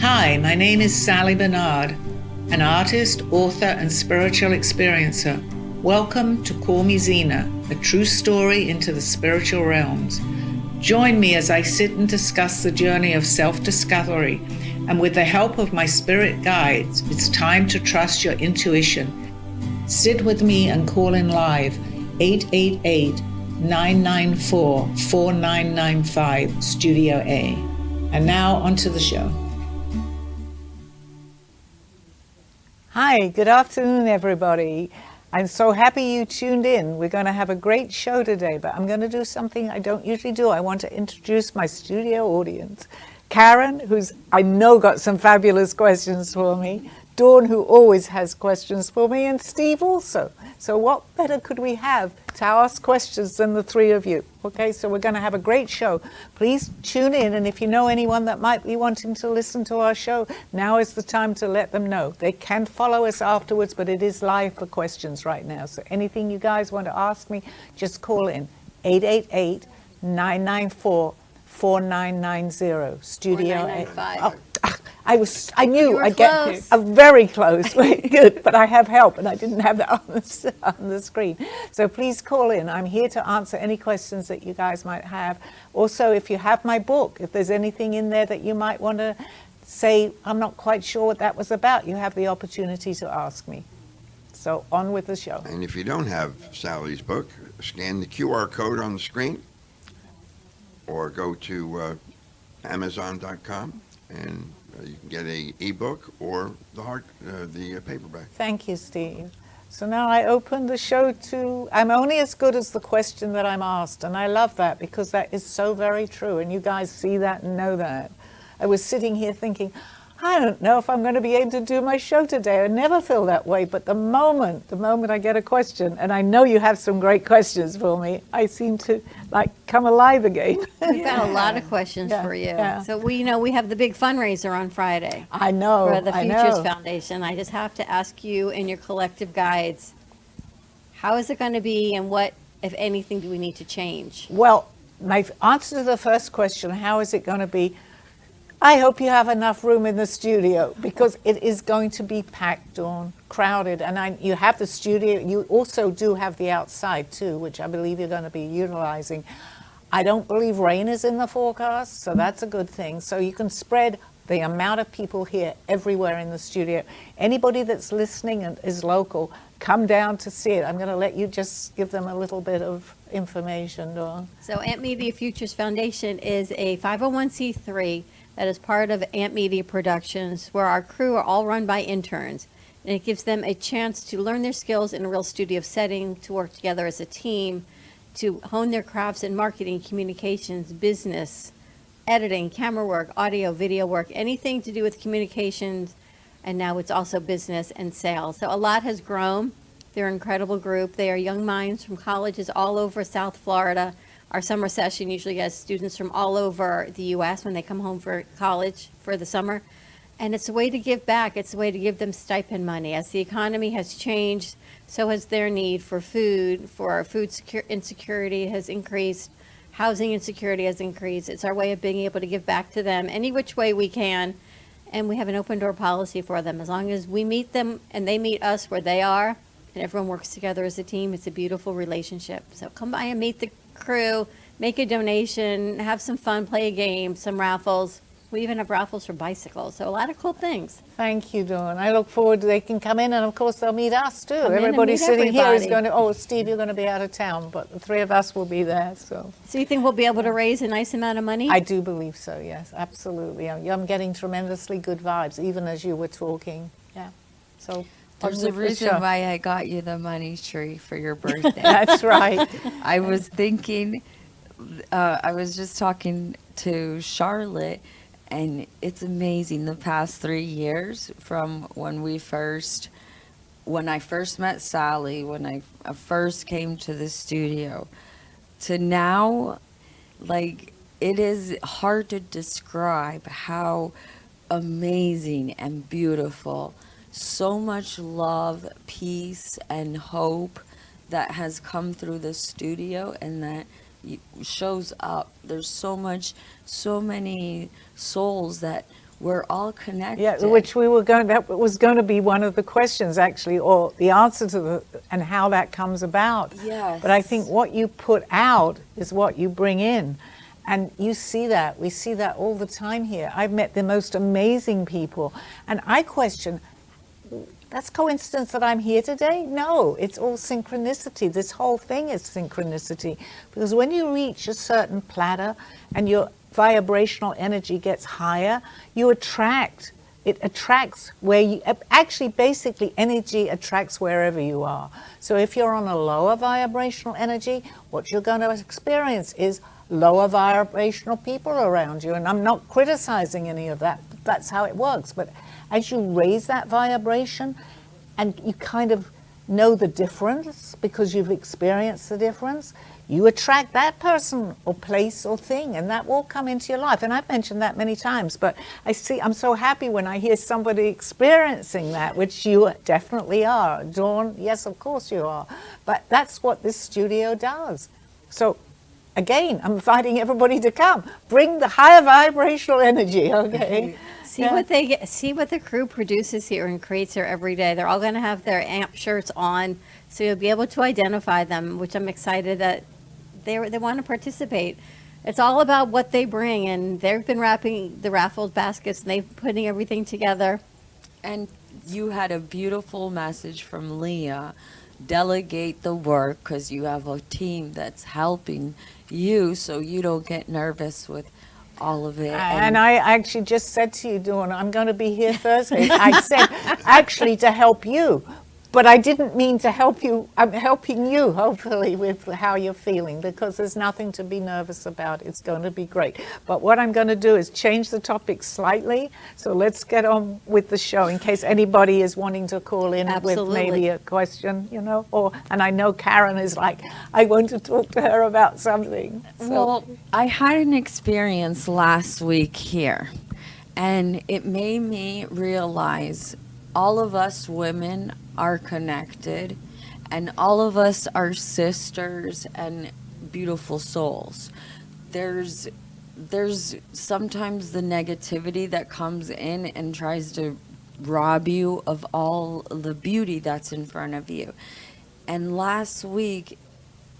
Hi, my name is Sally Bernard, an artist, author, and spiritual experiencer. Welcome to Call Me Zena, a true story into the spiritual realms. Join me as I sit and discuss the journey of self-discovery, and with the help of my spirit guides, it's time to trust your intuition. Sit with me and call in live 888-994-4995 Studio A. And now onto the show. Hi, good afternoon, everybody. I'm so happy you tuned in. We're going to have a great show today, but I'm going to do something I don't usually do. I want to introduce my studio audience. Karen, who's I know got some fabulous questions for me. Dawn, who always has questions for me, and Steve also. So what better could we have to ask questions than the three of you? Okay, so we're going to have a great show. Please tune in, and if you know anyone that might be wanting to listen to our show, now is the time to let them know. They can follow us afterwards, but it is live for questions right now. So anything you guys want to ask me, just call in 888-994-4990 Studio 4995. I knew I'd get close. Very close. Good, but I have help, and I didn't have that on the screen. So please call in. I'm here to answer any questions that you guys might have. Also, if you have my book, if there's anything in there that you might want to say, I'm not quite sure what that was about, you have the opportunity to ask me. So on with the show. And if you don't have Sally's book, scan the QR code on the screen or go to Amazon.com and you can get a ebook or the paperback. Thank you, Steve. So now I open the show to, I'm only as good as the question that I'm asked, and I love that because that is so very true, and you guys see that and know that. I was sitting here thinking, I don't know if I'm going to be able to do my show today. I never feel that way, but the moment I get a question, and I know you have some great questions for me, I seem to come alive again. We've got a lot of questions for you. Yeah. So we have the big fundraiser on Friday. I know. For the Futures Foundation. I just have to ask you and your collective guides, how is it going to be, and what, if anything, do we need to change? Well, my answer to the first question, how is it going to be? I hope you have enough room in the studio because it is going to be packed on, crowded. And you have the studio. You also do have the outside too, which I believe you're going to be utilizing. I don't believe rain is in the forecast, so that's a good thing. So you can spread the amount of people here everywhere in the studio. Anybody that's listening and is local, come down to see it. I'm going to let you just give them a little bit of information, Dawn. So Ant Media Futures Foundation is a 501c3 that is part of Ant Media Productions, where our crew are all run by interns. And it gives them a chance to learn their skills in a real studio setting, to work together as a team, to hone their crafts in marketing, communications, business, editing, camera work, audio, video work, anything to do with communications. And now it's also business and sales. So a lot has grown. They're an incredible group. They are young minds from colleges all over South Florida. Our summer session usually has students from all over the U.S. when they come home for college for the summer. And it's a way to give back. It's a way to give them stipend money. As the economy has changed, so has their need for food, insecurity has increased, housing insecurity has increased. It's our way of being able to give back to them any which way we can. And we have an open door policy for them. As long as we meet them and they meet us where they are, and everyone works together as a team, it's a beautiful relationship. So come by and meet the crew, make a donation, have some fun, play a game, some raffles. We even have raffles for bicycles, so a lot of cool things. Thank you, Dawn. I look forward to they can come in, and of course they'll meet us too. Come in and Everybody meet sitting here is everybody. going to, oh, Steve, you're going to be out of town, but the three of us will be there. So You think we'll be able to raise a nice amount of money? I do believe so, yes, absolutely. I'm getting tremendously good vibes, even as you were talking. Yeah. So There's a reason why I got you the money tree for your birthday. That's right. I was thinking, I was just talking to Charlotte, and it's amazing the past 3 years from when I first met Sally, when I first came to the studio, to now, it is hard to describe how amazing and beautiful, so much love, peace, and hope that has come through the studio and that shows up. There's so many souls that we're all connected. Yeah, which we were going. That was going to be one of the questions, actually, or the answer to the and how that comes about. Yes. But I think what you put out is what you bring in, and you see that. We see that all the time here. I've met the most amazing people, and I question. That's coincidence that I'm here today? No, it's all synchronicity. This whole thing is synchronicity, because when you reach a certain plateau and your vibrational energy gets higher, you attract. It attracts where you, actually basically energy attracts wherever you are. So if you're on a lower vibrational energy, what you're going to experience is lower vibrational people around you. And I'm not criticizing any of that. That's how it works. But as you raise that vibration and you kind of know the difference because you've experienced the difference, you attract that person or place or thing, and that will come into your life. And I've mentioned that many times, but I'm so happy when I hear somebody experiencing that, which you definitely are. Dawn, yes, of course you are. But that's what this studio does. So again, I'm inviting everybody to come. Bring the higher vibrational energy, okay? See what they get, see what the crew produces here and creates here every day. They're all going to have their AMP shirts on, so you'll be able to identify them, which I'm excited that they want to participate. It's all about what they bring, and they've been wrapping the raffle baskets, and they've putting everything together. And you had a beautiful message from Leah. Delegate the work, because you have a team that's helping you, so you don't get nervous with all of it. And I actually just said to you, Dawn, I'm going to be here Thursday. I said actually to help you, but I didn't mean to help you. I'm helping you, hopefully, with how you're feeling, because there's nothing to be nervous about. It's going to be great. But what I'm going to do is change the topic slightly. So let's get on with the show in case anybody is wanting to call in with maybe a question, you know, and I know Karen is like, I want to talk to her about something. So. Well, I had an experience last week here, and it made me realize all of us women are connected, and all of us are sisters and beautiful souls. There's sometimes the negativity that comes in and tries to rob you of all the beauty that's in front of you. And last week,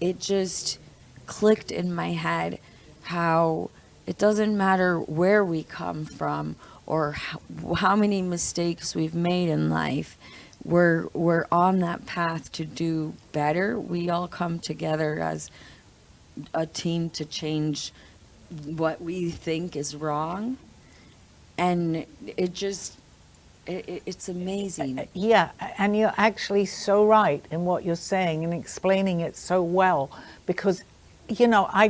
it just clicked in my head how it doesn't matter where we come from or how many mistakes we've made in life. We're on that path to do better. We all come together as a team to change what we think is wrong, and it's amazing. Yeah, and you're actually so right in what you're saying and explaining it so well, because, you know I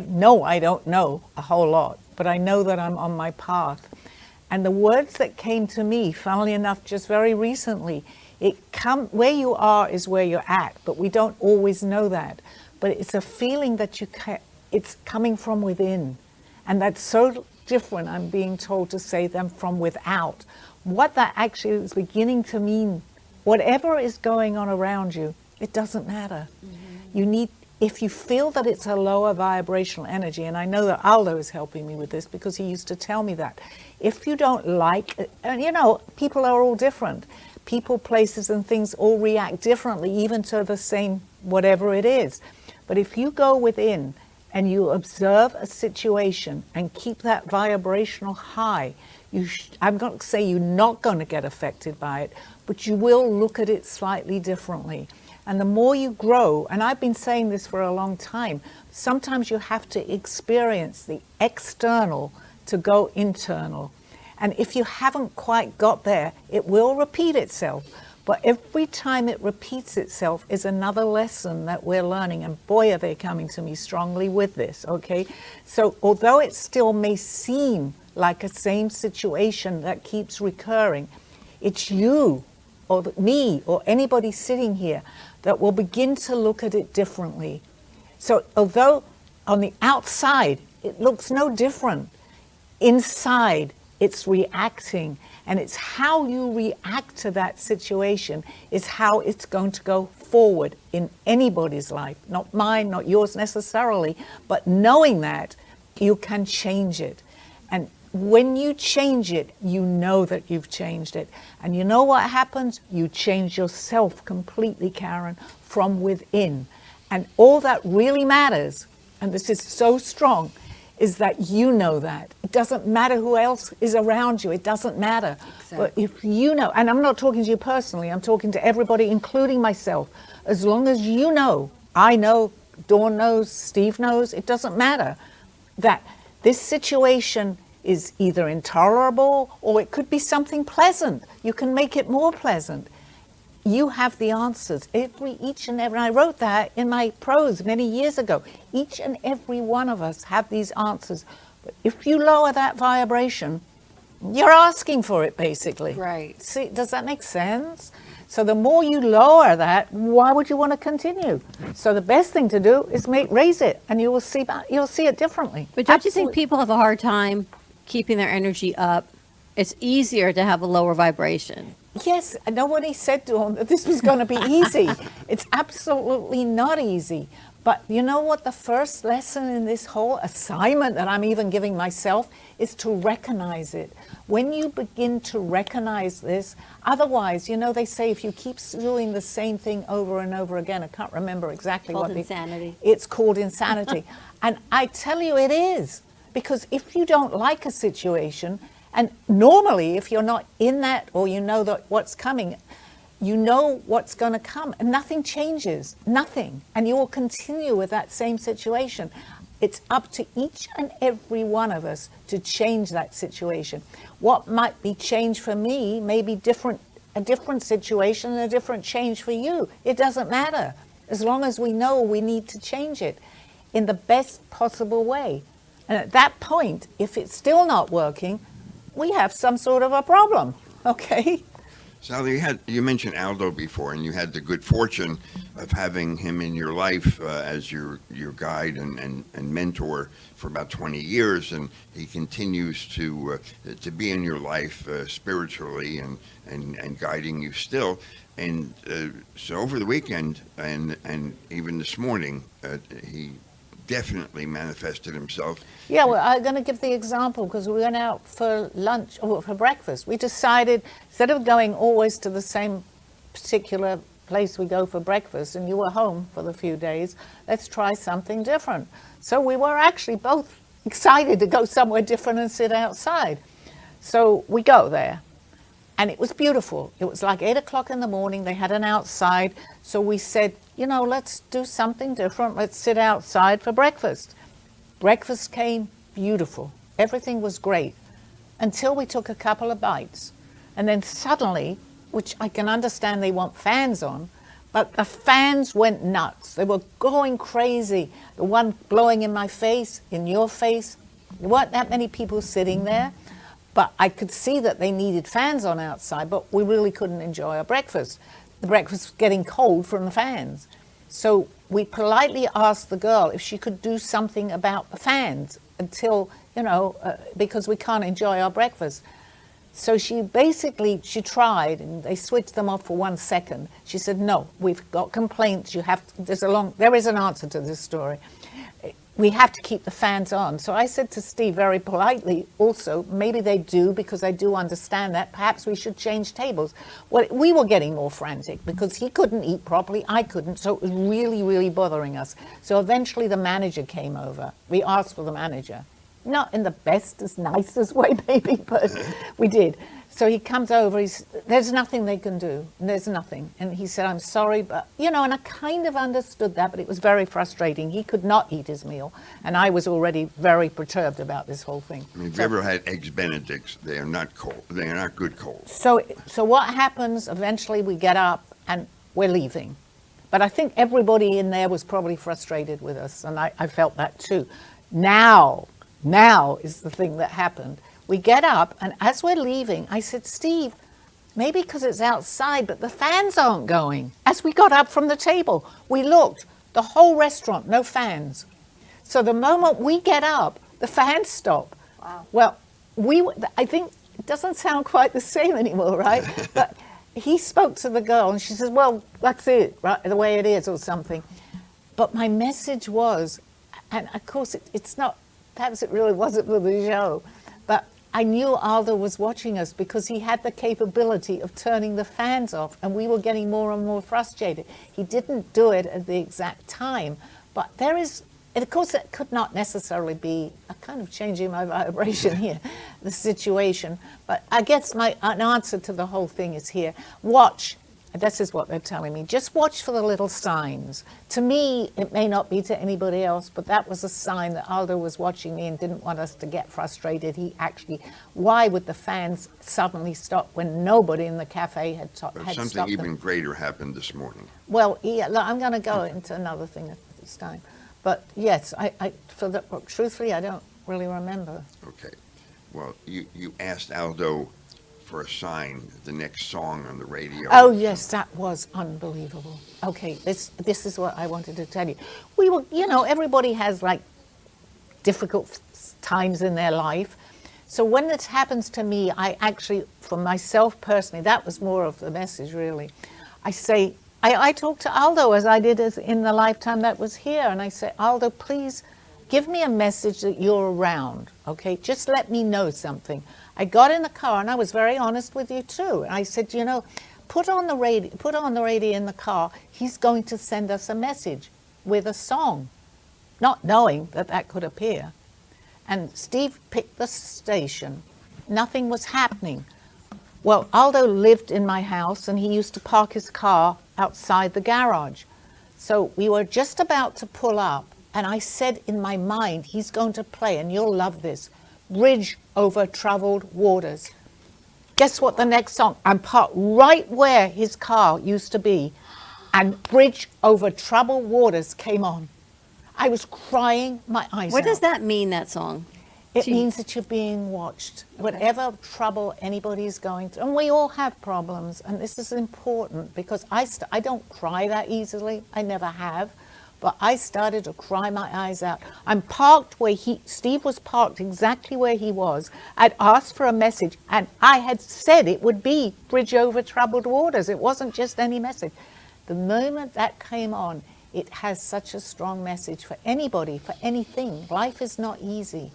don't know a whole lot, but I know that I'm on my path. And the words that came to me, funnily enough, just very recently, where you are is where you're at, but we don't always know that. But it's a feeling that it's coming from within. And that's so different, I'm being told to say, than from without. What that actually is beginning to mean, whatever is going on around you, it doesn't matter. Mm-hmm. If you feel that it's a lower vibrational energy, and I know that Aldo is helping me with this because he used to tell me that, if you don't like it, and you know, people are all different. People, places, and things all react differently, even to the same whatever it is. But if you go within and you observe a situation and keep that vibrational high, I'm not to say you're not going to get affected by it, but you will look at it slightly differently. And the more you grow, and I've been saying this for a long time, sometimes you have to experience the external to go internal. And if you haven't quite got there, it will repeat itself. But every time it repeats itself is another lesson that we're learning. And boy, are they coming to me strongly with this, okay? So although it still may seem like a same situation that keeps recurring, it's you or me or anybody sitting here that will begin to look at it differently. So although on the outside it looks no different, inside it's reacting, and it's how you react to that situation is how it's going to go forward in anybody's life, not mine, not yours necessarily, but knowing that you can change it. And when you change it, you know that you've changed it. And you know what happens? You change yourself completely, Karen, from within. And all that really matters, and this is so strong, is that you know that. It doesn't matter who else is around you. It doesn't matter. Exactly. But if you know, and I'm not talking to you personally, I'm talking to everybody, including myself. As long as you know, I know, Dawn knows, Steve knows, it doesn't matter, that this situation is either intolerable or it could be something pleasant. You can make it more pleasant. You have the answers. Each and every, I wrote that in my prose many years ago. Each and every one of us have these answers. But if you lower that vibration, you're asking for it, basically. Right. See, does that make sense? So the more you lower that, why would you want to continue? So the best thing to do is raise it, and you will see it differently. But don't you think Absolutely. people have a hard time keeping their energy up? It's easier to have a lower vibration. Yes, nobody said to him that this was going to be easy. It's absolutely not easy. But you know what? The first lesson in this whole assignment that I'm even giving myself is to recognize it. When you begin to recognize this, otherwise, you know, they say if you keep doing the same thing over and over again, I can't remember exactly Called what insanity. It's called insanity. And I tell you it is. Because if you don't like a situation, and normally if you're not in that, or you know that what's coming, you know what's going to come, and nothing changes, nothing, and you will continue with that same situation. It's up to each and every one of us to change that situation. What might be changed for me may be a different situation and a different change for you. It doesn't matter, as long as we know we need to change it in the best possible way. And at that point, if it's still not working, we have some sort of a problem, okay? Sally, you mentioned Aldo before, and you had the good fortune of having him in your life as your guide and mentor for about 20 years, and he continues to be in your life spiritually and guiding you still. And so over the weekend and even this morning, he definitely manifested himself. Yeah, well, I'm going to give the example because we went out for lunch or for breakfast. We decided, instead of going always to the same particular place we go for breakfast, and you were home for the few days, let's try something different. So we were actually both excited to go somewhere different and sit outside. So we go there. And it was beautiful. It was like 8 o'clock in the morning. They had an outside. So we said, you know, let's do something different. Let's sit outside for breakfast. Breakfast came beautiful. Everything was great until we took a couple of bites. And then suddenly, which I can understand they want fans on, but the fans went nuts. They were going crazy. The one blowing in my face, in your face. There weren't that many people sitting there. But I could see that they needed fans on outside, but we really couldn't enjoy our breakfast. The breakfast was getting cold from the fans. So we politely asked the girl if she could do something about the fans until, you know, because we can't enjoy our breakfast. So she tried, and they switched them off for 1 second. She said, no, we've got complaints. There is an answer to this story. We have to keep the fans on. So I said to Steve very politely also, maybe they do, because I do understand that. Perhaps we should change tables. Well, we were getting more frantic because he couldn't eat properly, I couldn't. So it was really, really bothering us. So eventually the manager came over. We asked for the manager. Not in the bestest, nicest way, maybe, but we did. So he comes over, there's nothing they can do. There's nothing. And he said, I'm sorry, but, you know, and I kind of understood that, but it was very frustrating. He could not eat his meal. And I was already very perturbed about this whole thing. I mean, if you ever had eggs Benedicts, they are not cold. They are not good cold. So what happens, eventually we get up and we're leaving. But I think everybody in there was probably frustrated with us. And I felt that too. Now is the thing that happened. We get up, and as we're leaving, I said, Steve, maybe because it's outside, but the fans aren't going. As we got up from the table, we looked, the whole restaurant, no fans. So the moment we get up, the fans stop. Wow. Well, I think it doesn't sound quite the same anymore, right? But he spoke to the girl, and she says, well, that's it, right, the way it is, or something. But my message was, and of course it's not, perhaps it really wasn't for the show, but I knew Aldo was watching us because he had the capability of turning the fans off, and we were getting more and more frustrated. He didn't do it at the exact time, but there is, and of course, it could not necessarily be a kind of changing my vibration here, the situation. But I guess an answer to the whole thing is here. Watch. This is what they're telling me. Just watch for the little signs. To me, it may not be to anybody else, but that was a sign that Aldo was watching me and didn't want us to get frustrated. He actually, why would the fans suddenly stop when nobody in the cafe had stopped them? Something even greater happened this morning. Well, yeah, look, I'm going to go into another thing at this time. But yes, truthfully, I don't really remember. Okay. Well, you asked Aldo for a sign, the next song on the radio. Oh yes, that was unbelievable. Okay, this is what I wanted to tell you. We were, everybody has like difficult times in their life. So when this happens to me, I actually, for myself personally, that was more of the message really. I say, I talk to Aldo as I did in the lifetime that was here, and I say, Aldo, please give me a message that you're around, okay? Just let me know something. I got in the car, and I was very honest with you too. And I said, put on the radio in the car. He's going to send us a message with a song, not knowing that could appear. And Steve picked the station. Nothing was happening. Well, Aldo lived in my house, and he used to park his car outside the garage. So we were just about to pull up, and I said in my mind, he's going to play, and you'll love this, Bridge Over Troubled Waters. Guess what the next song? I'm parked right where his car used to be, and Bridge Over Troubled Waters came on. I was crying my eyes out. What does that mean, that song? It means that you're being watched. Whatever trouble anybody's going through, and we all have problems, and this is important because I don't cry that easily. I never have. But I started to cry my eyes out. I'm parked where Steve was parked exactly where he was. I'd asked for a message, and I had said it would be Bridge Over Troubled Waters. It wasn't just any message. The moment that came on, it has such a strong message for anybody, for anything. Life is not easy,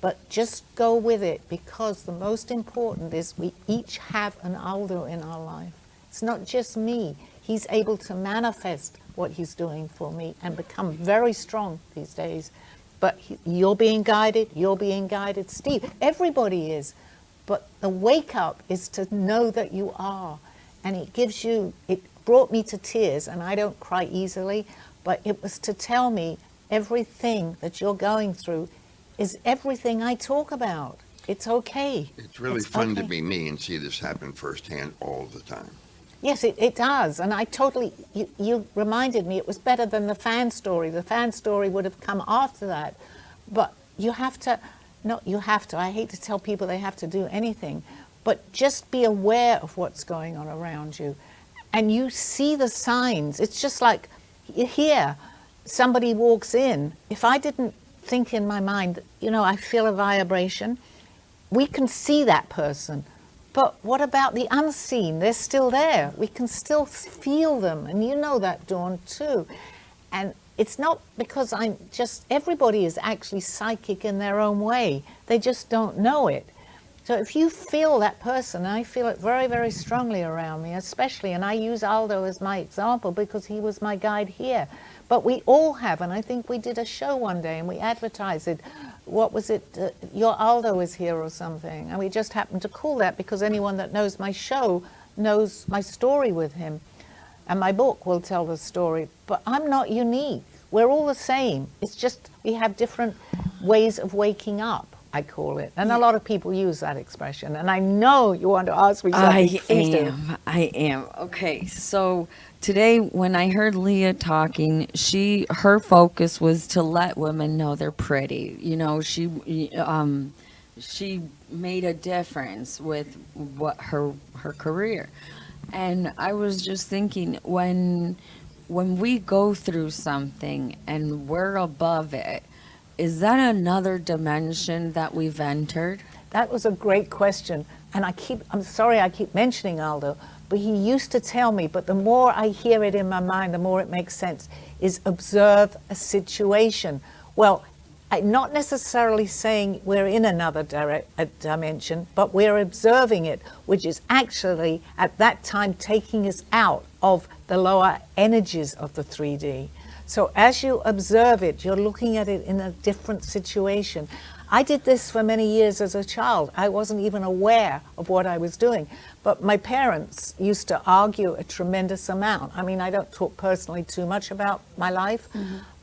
but just go with it, because the most important is we each have an Aldo in our life. It's not just me. He's able to manifest what he's doing for me and become very strong these days. But you're being guided, Steve, everybody is. But the wake up is to know that you are. And it brought me to tears, and I don't cry easily, but it was to tell me everything that you're going through is everything I talk about. It's okay. It's really fun to be me and see this happen firsthand all the time. Yes, it does. And I totally, you reminded me it was better than the fan story. The fan story would have come after that. But I hate to tell people they have to do anything, but just be aware of what's going on around you. And you see the signs. It's just like here, somebody walks in. If I didn't think in my mind, I feel a vibration, we can see that person. But what about the unseen? They're still there. We can still feel them. And you know that, Dawn, too. And it's not because everybody is actually psychic in their own way. They just don't know it. So if you feel that person, I feel it very, very strongly around me, especially, and I use Aldo as my example because he was my guide here. But we all have, and I think we did a show one day and we advertised it. What was it? Your Aldo is here or something. And we just happened to call that because anyone that knows my show knows my story with him. And my book will tell the story. But I'm not unique. We're all the same. It's just we have different ways of waking up, I call it. And a lot of people use that expression. And I know you want to ask me something. I am. Okay, so today when I heard Leah talking, her focus was to let women know they're pretty. She made a difference with what her career. And I was just thinking, when we go through something and we're above it, is that another dimension that we've entered? That was a great question. And I'm sorry I keep mentioning Aldo, but he used to tell me, but the more I hear it in my mind, the more it makes sense, is observe a situation. Well, not necessarily saying we're in another dimension, but we're observing it, which is actually at that time taking us out of the lower energies of the 3D. So as you observe it, you're looking at it in a different situation. I did this for many years as a child. I wasn't even aware of what I was doing. But my parents used to argue a tremendous amount. I mean, I don't talk personally too much about my life.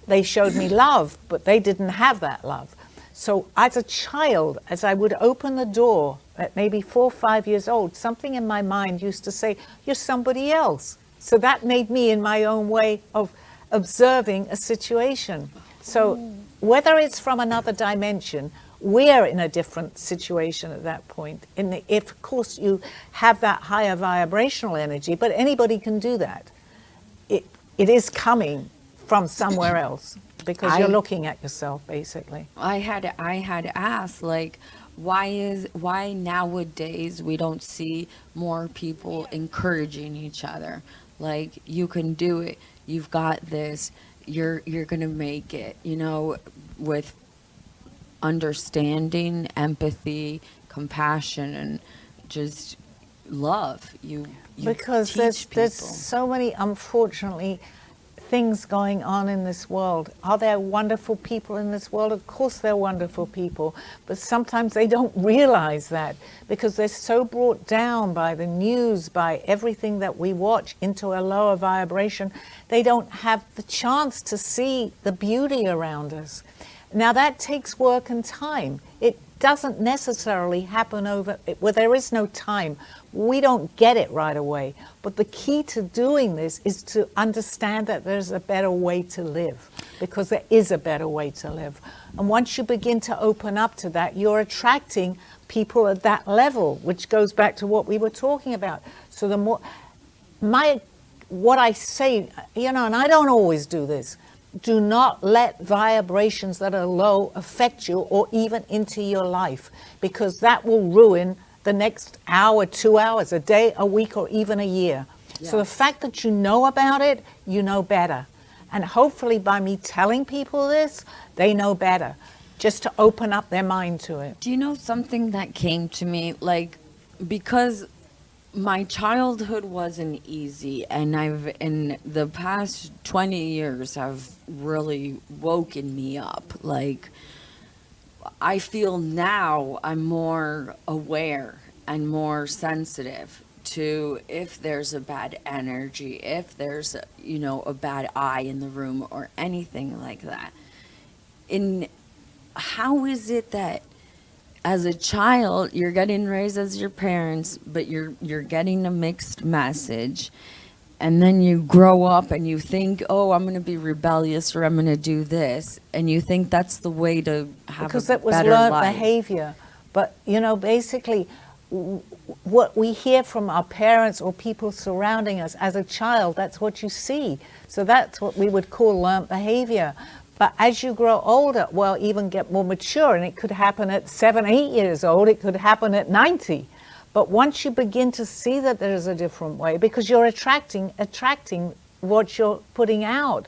They showed me love, but they didn't have that love. So as a child, as I would open the door at maybe 4 or 5 years old, something in my mind used to say, you're somebody else. So that made me, in my own way of observing a situation. So whether it's from another dimension, we're in a different situation at that point. If, of course, you have that higher vibrational energy, but anybody can do that. It is coming from somewhere else, because you're looking at yourself, basically. I had asked, like, why nowadays we don't see more people encouraging each other, like, you can do it, you've got this, you're gonna make it, you know, with understanding, empathy, compassion, and just love. You Because teach there's people. so many, unfortunately, things going on in this world. Are there wonderful people in this world? Of course they're wonderful people, but sometimes they don't realize that because they're so brought down by the news, by everything that we watch, into a lower vibration. They don't have the chance to see the beauty around us. Now that takes work and time. It doesn't necessarily happen well, there is no time. We don't get it right away. But the key to doing this is to understand that there's a better way to live, because there is a better way to live. And once you begin to open up to that, you're attracting people at that level, which goes back to what we were talking about. So the more, what I say, you know, and I don't always do this, do not let vibrations that are low affect you or even into your life, because that will ruin the next hour, 2 hours, a day, a week, or even a year. Yeah. So the fact that you know about it, you know better. And hopefully by me telling people this, they know better, just to open up their mind to it. Do you know something that came to me? Like, because my childhood wasn't easy, and I've, in the past 20 years, have really woken me up. Like, I feel now I'm more aware and more sensitive to if there's a bad energy, if there's, you know, a bad eye in the room or anything like that. And how is it that as a child you're getting raised as your parents, but you're getting a mixed message, and then you grow up and you think, oh, I'm going to be rebellious, or I'm going to do this, and you think that's the way to have Because a it was better learned life. behavior. But, you know, basically, what we hear from our parents or people surrounding us as a child, that's what you see. So that's what we would call learned behavior. But as you grow older, well, even get more mature, and it could happen at 7, 8 years old, it could happen at 90. But once you begin to see that there is a different way, because you're attracting what you're putting out,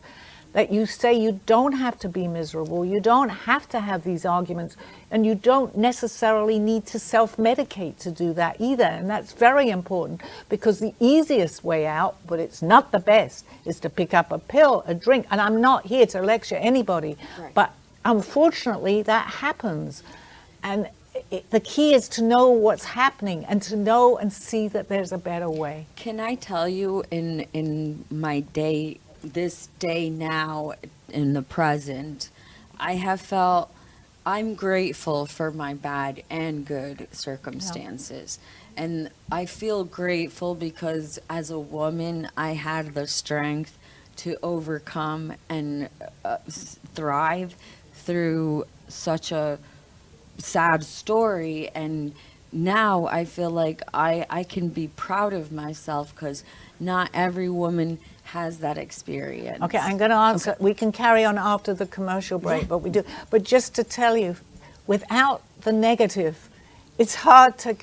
that you say you don't have to be miserable, you don't have to have these arguments, and you don't necessarily need to self-medicate to do that either. And that's very important, because the easiest way out, but it's not the best, is to pick up a pill, a drink. And I'm not here to lecture anybody, Right. but unfortunately that happens. And the key is to know what's happening and to know and see that there's a better way. Can I tell you, in my day, this day now, in the present, I have felt I'm grateful for my bad and good circumstances. And I feel grateful because as a woman, I had the strength to overcome and thrive through such a sad story. And now I feel like I can be proud of myself, because not every woman has that experience. Okay, I'm going to answer. We can carry on after the commercial break, but we do. But just to tell you, without the negative, it's hard to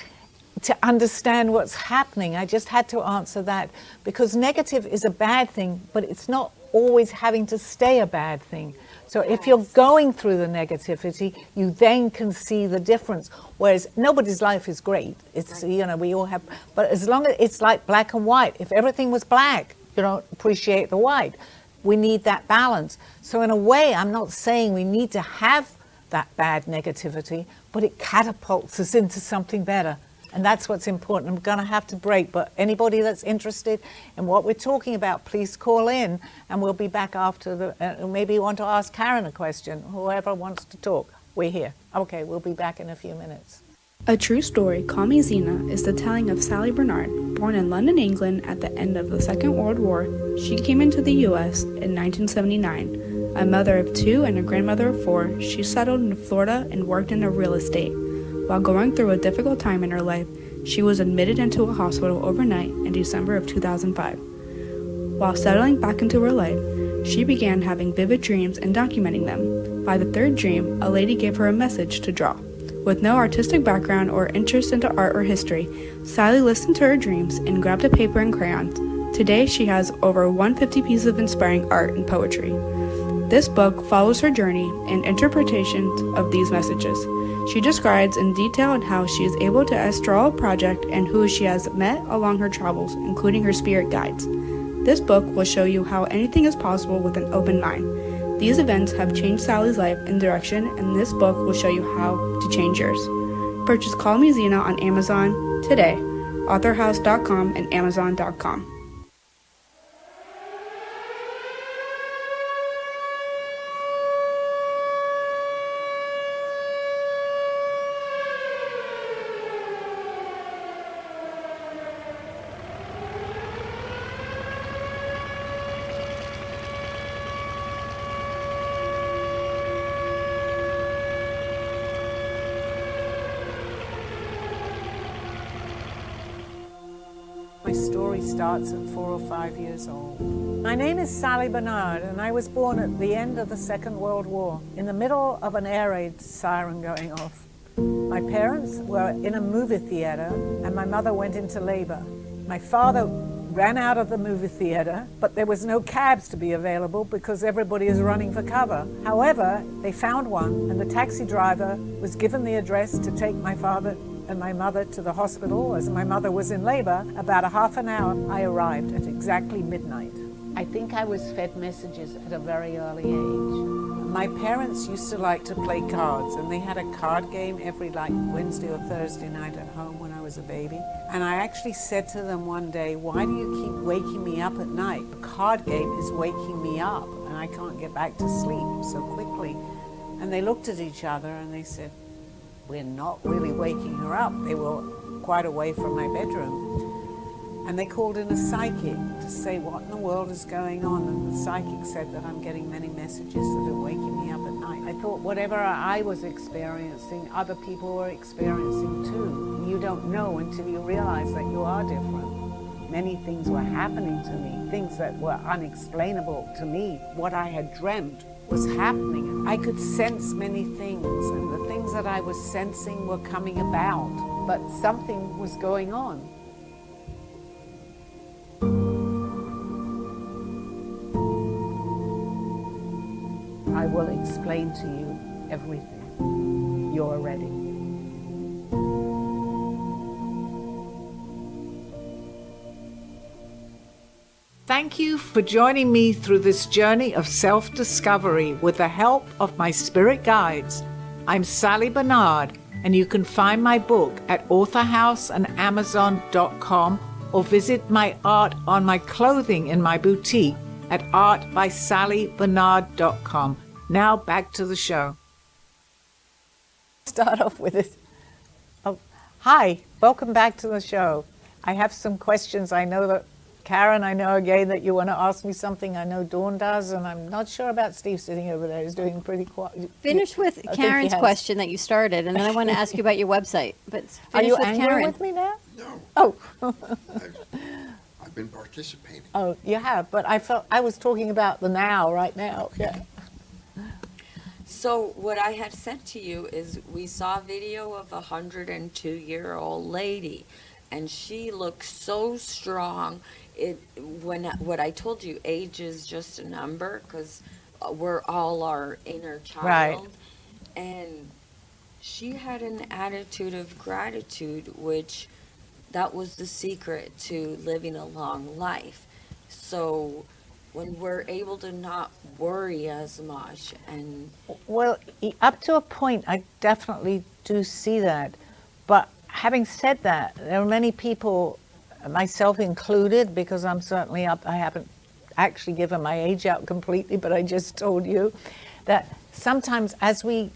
understand what's happening. I just had to answer that, because negative is a bad thing, but it's not always having to stay a bad thing. So if you're going through the negativity, you then can see the difference. Whereas nobody's life is great. It's, you know, we all have, but as long as it's like black and white, if everything was black, you don't appreciate the white. We need that balance. So in a way, I'm not saying we need to have that bad negativity, but it catapults us into something better. And that's what's important. I'm going to have to break, but anybody that's interested in what we're talking about, please call in, and we'll be back after the, maybe you want to ask Karen a question, whoever wants to talk, we're here. Okay, we'll be back in a few minutes. A true story, Call Me Zena, is the telling of Sally Bernard. Born in London, England at the end of the Second World War, she came into the U.S. in 1979. A mother of 2 and a grandmother of 4, she settled in Florida and worked in real estate. While going through a difficult time in her life, she was admitted into a hospital overnight in December of 2005. While settling back into her life, she began having vivid dreams and documenting them. By the 3rd dream, a lady gave her a message to draw. With no artistic background or interest into art or history, Sally listened to her dreams and grabbed a paper and crayons. Today, she has over 150 pieces of inspiring art and poetry. This book follows her journey and interpretations of these messages. She describes in detail how she is able to astral a project and who she has met along her travels, including her spirit guides. This book will show you how anything is possible with an open mind. These events have changed Sally's life and direction, and this book will show you how to change yours. Purchase Call Me Zena on Amazon today, authorhouse.com and amazon.com. My story starts at 4 or 5 years old. My name is Sally Bernard, and I was born at the end of the Second World War, in the middle of an air raid siren going off. My parents were in a movie theater, and my mother went into labor. My father ran out of the movie theater, but there was no cabs to be available because everybody is running for cover. However, they found one, and the taxi driver was given the address to take my father and my mother to the hospital. As my mother was in labor, about a half an hour, I arrived at exactly midnight. I think I was fed messages at a very early age. My parents used to like to play cards, and they had a card game every Wednesday or Thursday night at home when I was a baby. And I actually said to them one day, why do you keep waking me up at night? The card game is waking me up, and I can't get back to sleep so quickly. And they looked at each other and they said, we're not really waking her up. They were quite away from my bedroom. And they called in a psychic to say, what in the world is going on? And the psychic said that I'm getting many messages that are waking me up at night. I thought whatever I was experiencing, other people were experiencing too. You don't know until you realize that you are different. Many things were happening to me, things that were unexplainable to me. What I had dreamt was happening. I could sense many things, and the things that I was sensing were coming about, but something was going on. I will explain to you everything. You're ready. Thank you for joining me through this journey of self-discovery with the help of my spirit guides. I'm Sally Bernard, and you can find my book at authorhouse and amazon.com, or visit my art on my clothing in my boutique at artbysallybernard.com. Now back to the show. Start off with it. Oh, hi, welcome back to the show. I have some questions. I know that Karen, I know again that you want to ask me something. I know Dawn does, and I'm not sure about Steve sitting over there. He's doing pretty quiet. Finish with Karen's question that you started, and then I want to ask you about your website. But Are finish you with angry Karen. with me now? No, Oh, I've been participating. oh, you have, but I felt I was talking about the now, right now. Yeah. So what I had sent to you is we saw a video of a 102-year-old lady and she looks so strong. What I told you, age is just a number, because we're all our inner Right. child. And she had an attitude of gratitude, which that was the secret to living a long life. So when we're able to not worry as much, and Well, up to a point, I definitely do see that. But having said that, there are many people, myself included, because I'm certainly up, I haven't actually given my age out completely, but I just told you that sometimes as we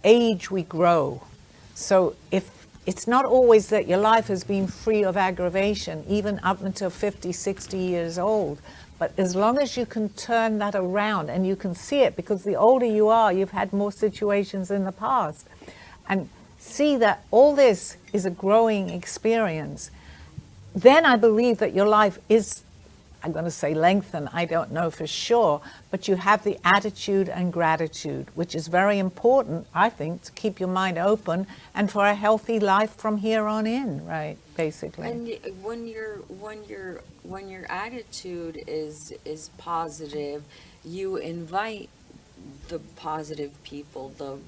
age, we grow. So if it's not always that your life has been free of aggravation, even up until 50, 60 years old. But as long as you can turn that around and you can see it, because the older you are, you've had more situations in the past, and see that all this is a growing experience, then I believe that your life is, I'm going to say lengthen, I don't know for sure, but you have the attitude and gratitude, which is very important, I think, to keep your mind open and for a healthy life from here on in, right, basically. and when your attitude is positive, you invite the positive people, the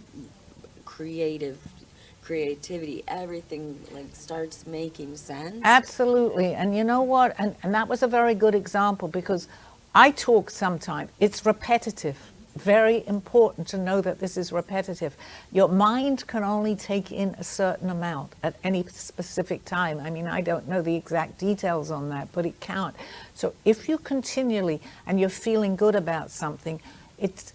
creativity, everything like starts making sense. Absolutely. And you know what? And that was a very good example, because I talk sometimes, it's repetitive. Very important to know that this is repetitive. Your mind can only take in a certain amount at any specific time. I mean, I don't know the exact details on that, but it can't. So if you continually, and you're feeling good about something, it's,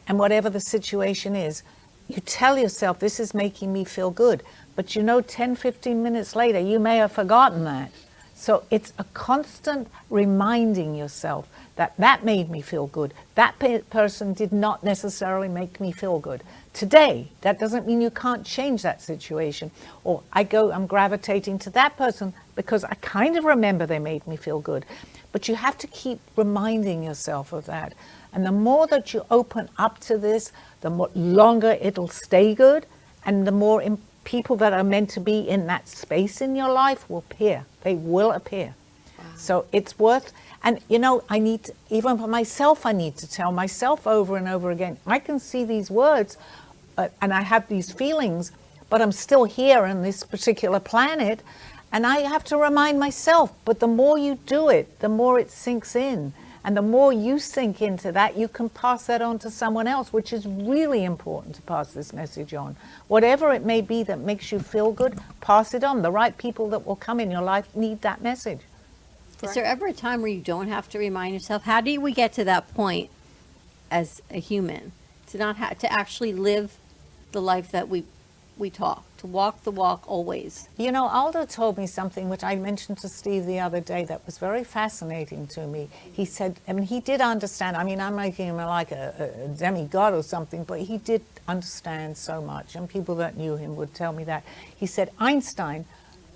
and whatever the situation is, you tell yourself, this is making me feel good. But you know, 10, 15 minutes later, you may have forgotten that. So it's a constant reminding yourself that that made me feel good. That person did not necessarily make me feel good. Today, that doesn't mean you can't change that situation. Or I'm gravitating to that person because I kind of remember they made me feel good. But you have to keep reminding yourself of that. And the more that you open up to this, the longer it'll stay good, and the more people that are meant to be in that space in your life will appear. They will appear. Wow. So it's worth, and you know, even for myself, I need to tell myself over and over again, I can see these words and I have these feelings, but I'm still here on this particular planet, and I have to remind myself. But the more you do it, the more it sinks in. And the more you sink into that, you can pass that on to someone else, which is really important to pass this message on. Whatever it may be that makes you feel good, pass it on. The right people that will come in your life need that message. Is there ever a time where you don't have to remind yourself? How do we get to that point as a human to not to actually live the life that we talk, to walk the walk always? You know, Aldo told me something which I mentioned to Steve the other day that was very fascinating to me. He said, I mean, he did understand. I mean, I'm making him like a demigod or something, but he did understand so much, and people that knew him would tell me that. He said Einstein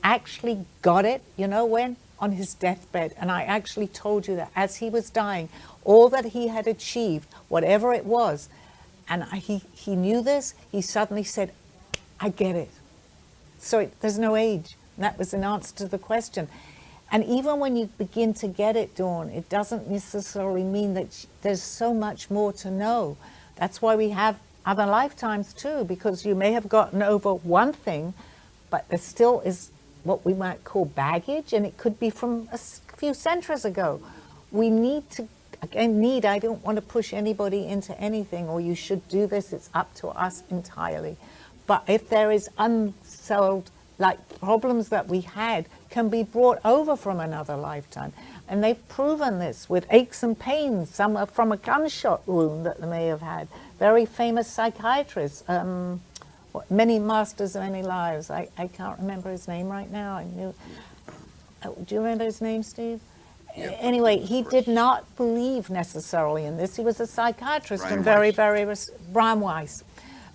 actually got it, you know when? On his deathbed. And I actually told you that as he was dying, all that he had achieved, whatever it was, and he knew this, he suddenly said, I get it. So there's no age. And that was an answer to the question. And even when you begin to get it, Dawn, it doesn't necessarily mean that there's so much more to know. That's why we have other lifetimes too, because you may have gotten over one thing, but there still is what we might call baggage, and it could be from a few centuries ago. We need to, again, I don't want to push anybody into anything, or you should do this, it's up to us entirely. But if there is unsolved, like problems that we had, can be brought over from another lifetime. And they've proven this with aches and pains, some are from a gunshot wound that they may have had. Very famous psychiatrists, many masters of many lives. I can't remember his name right now. I knew. Do you remember his name, Steve? Yep. Anyway, he did not believe necessarily in this. He was a psychiatrist and Brian Weiss,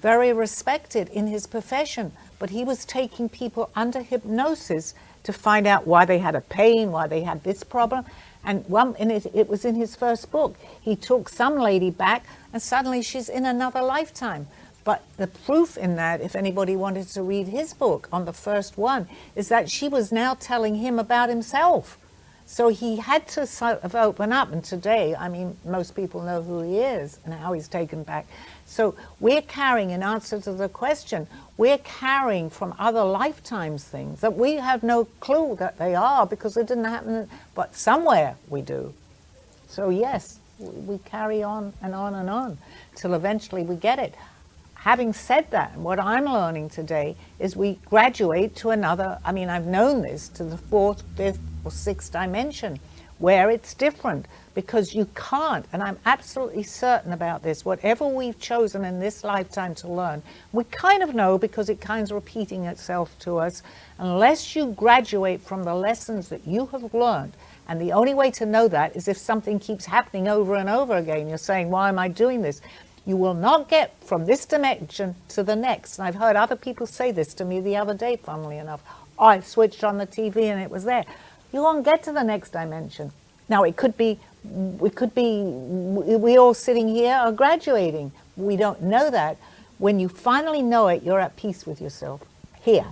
very respected in his profession, but he was taking people under hypnosis to find out why they had a pain, why they had this problem. And it was in his first book. He took some lady back, and suddenly she's in another lifetime. But the proof in that, if anybody wanted to read his book on the first one, is that she was now telling him about himself. So he had to sort of open up. And today, I mean, most people know who he is and how he's taken back. So we're carrying, in answer to the question, we're carrying from other lifetimes things that we have no clue that they are, because it didn't happen, but somewhere we do. So yes, we carry on and on and on till eventually we get it. Having said that, what I'm learning today is we graduate to another, I mean, I've known this, to the fourth, fifth, or sixth dimension, where it's different, because you can't, and I'm absolutely certain about this, whatever we've chosen in this lifetime to learn, we kind of know because it kind of repeating itself to us, unless you graduate from the lessons that you have learned. And the only way to know that is if something keeps happening over and over again. You're saying, why am I doing this? You will not get from this dimension to the next. And I've heard other people say this to me the other day, funnily enough. I switched on the TV and it was there. You won't get to the next dimension. Now, we all sitting here are graduating. We don't know that. When you finally know it, you're at peace with yourself. Here.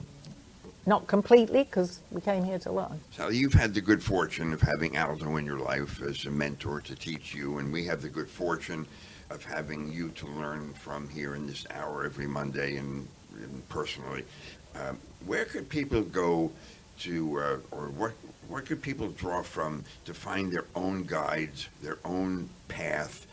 Not completely, because we came here to learn. Sally, you've had the good fortune of having Aldo in your life as a mentor to teach you, and we have the good fortune of having you to learn from here in this hour every Monday and personally. Where could people go to, or what could people draw from to find their own guides, their own path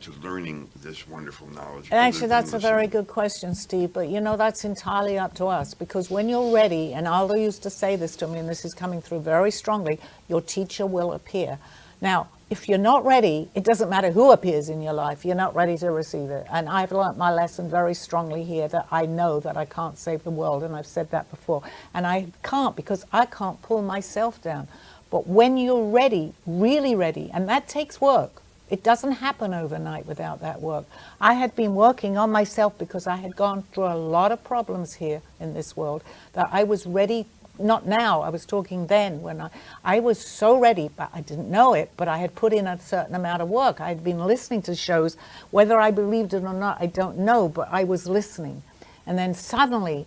to learning this wonderful knowledge? And actually, that's a very good question, Steve, but you know, that's entirely up to us, because when you're ready, and Aldo used to say this to me, and this is coming through very strongly, your teacher will appear. Now, if you're not ready, it doesn't matter who appears in your life, you're not ready to receive it. And I've learnt my lesson very strongly here, that I know that I can't save the world, and I've said that before. And I can't, because I can't pull myself down. But when you're ready, really ready, and that takes work. It doesn't happen overnight without that work. I had been working on myself because I had gone through a lot of problems here in this world, that I was ready. Not now, I was talking then, when I was so ready, but I didn't know it, but I had put in a certain amount of work. I had been listening to shows. Whether I believed it or not, I don't know, but I was listening. And then suddenly,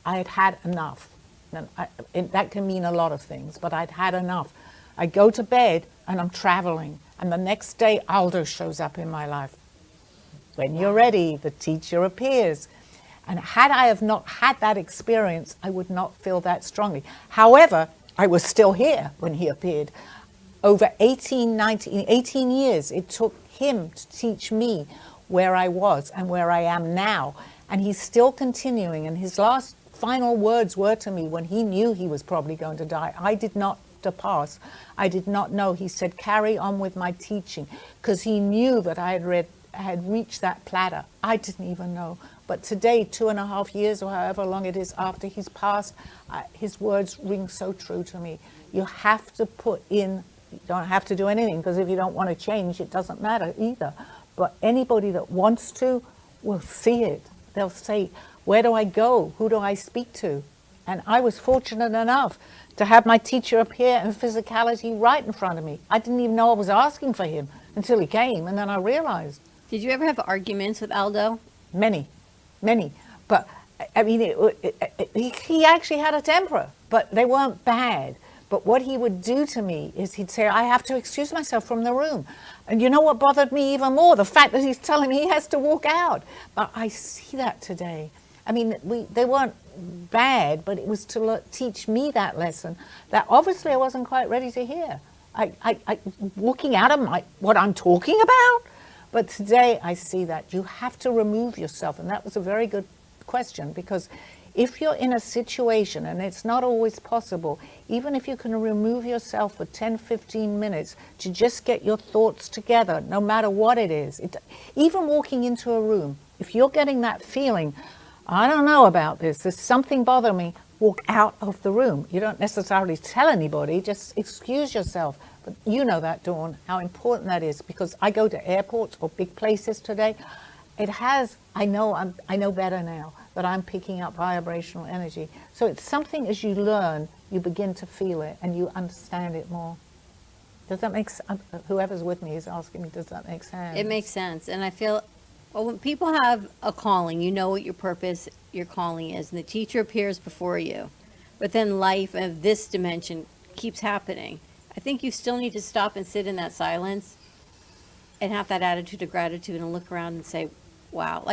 I had had enough. And that can mean a lot of things, but I'd had enough. I go to bed, and I'm traveling, and the next day, Aldo shows up in my life. When you're ready, the teacher appears. And had I have not had that experience, I would not feel that strongly. However, I was still here when he appeared. Over 18 years, it took him to teach me where I was and where I am now. And he's still continuing. And his last final words were to me when he knew he was probably going to die. I did not pass. I did not know. He said, carry on with my teaching, because he knew that I had reached that platter. I didn't even know. But today, 2.5 years or however long it is after he's passed, his words ring so true to me. You have to put in, you don't have to do anything, because if you don't want to change, it doesn't matter either. But anybody that wants to will see it. They'll say, where do I go? Who do I speak to? And I was fortunate enough to have my teacher appear in physicality right in front of me. I didn't even know I was asking for him until he came, and then I realized. Did you ever have arguments with Aldo? Many. But, I mean, he actually had a temper, but they weren't bad. But what he would do to me is he'd say, I have to excuse myself from the room. And you know what bothered me even more? The fact that he's telling me he has to walk out. But I see that today. I mean, they weren't bad, but it was to teach me that lesson that obviously I wasn't quite ready to hear. I walking out of what I'm talking about. But today I see that you have to remove yourself. And that was a very good question, because if you're in a situation, and it's not always possible, even if you can remove yourself for 10, 15 minutes to just get your thoughts together, no matter what it is, even walking into a room, if you're getting that feeling, I don't know about this, there's something bothering me, walk out of the room. You don't necessarily tell anybody, just excuse yourself. But you know that, Dawn, how important that is, because I go to airports or big places today. I know better now that I'm picking up vibrational energy. So it's something, as you learn, you begin to feel it and you understand it more. Does that make sense? Whoever's with me is asking me, does that make sense? It makes sense. And I feel Well, when people have a calling, you know what your purpose, your calling is, and the teacher appears before you. But then life of this dimension keeps happening. I think you still need to stop and sit in that silence and have that attitude of gratitude and look around and say, wow.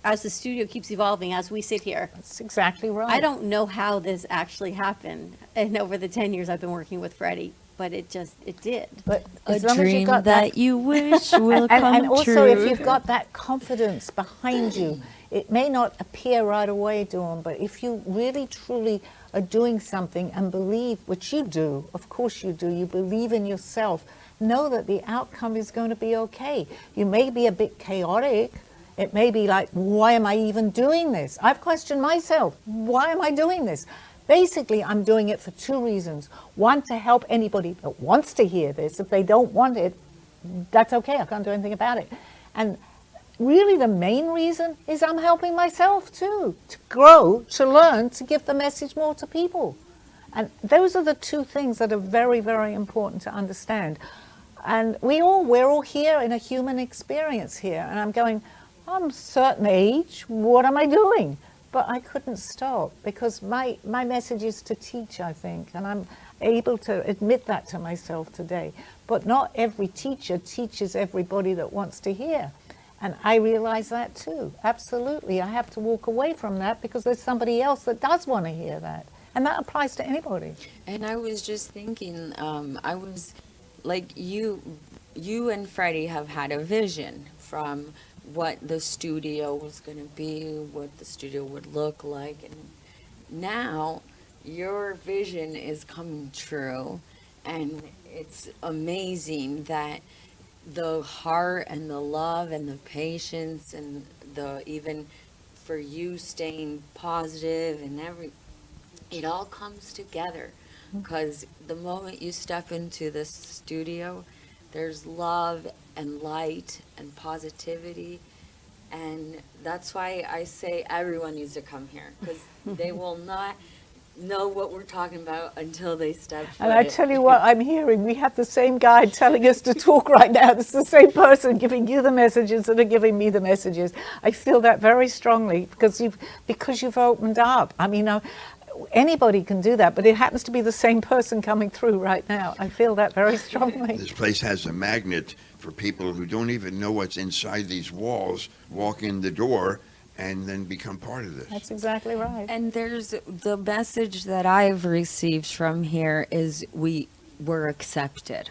As the studio keeps evolving, as we sit here, That's exactly right. I don't know how this actually happened. And over the 10 years I've been working with Freddie, but it did. But A as long as dream you've got that you wish will come and also true. if you've got that confidence behind you, it may not appear right away, Dawn, but if you really truly are doing something and believe, which you do, of course you do, you believe in yourself, know that the outcome is going to be okay. You may be a bit chaotic. It may be like, why am I even doing this? I've questioned myself. Why am I doing this? Basically, I'm doing it for two reasons. One, to help anybody that wants to hear this. If they don't want it, that's okay. I can't do anything about it. And really the main reason is I'm helping myself too, to grow, to learn, to give the message more to people. And those are the two things that are very, very important to understand. And we're all here in a human experience here. And I'm going, I'm a certain age, what am I doing? But I couldn't stop because my message is to teach, I think, and I'm able to admit that to myself today. But not every teacher teaches everybody that wants to hear. And I realize that too, absolutely. I have to walk away from that because there's somebody else that does want to hear that. And that applies to anybody. And I was just thinking, I was like, you and Freddie have had a vision from what the studio was going to be, what the studio would look like. And now your vision is coming true. And it's amazing that the heart and the love and the patience and even for you staying positive and it all comes together. Because the moment you step into this studio, there's love and light and positivity. And that's why I say everyone needs to come here, because they will not know what we're talking about until they step foot And I in. tell you what, I'm hearing, we have the same guy telling us to talk right now. It's the same person giving you the messages that are giving me the messages. I feel that very strongly because you've opened up. I mean, anybody can do that, but it happens to be the same person coming through right now. I feel that very strongly. This place has a magnet for people who don't even know what's inside these walls, walk in the door, and then become part of this. That's exactly right. And there's the message that I've received from here is we're accepted.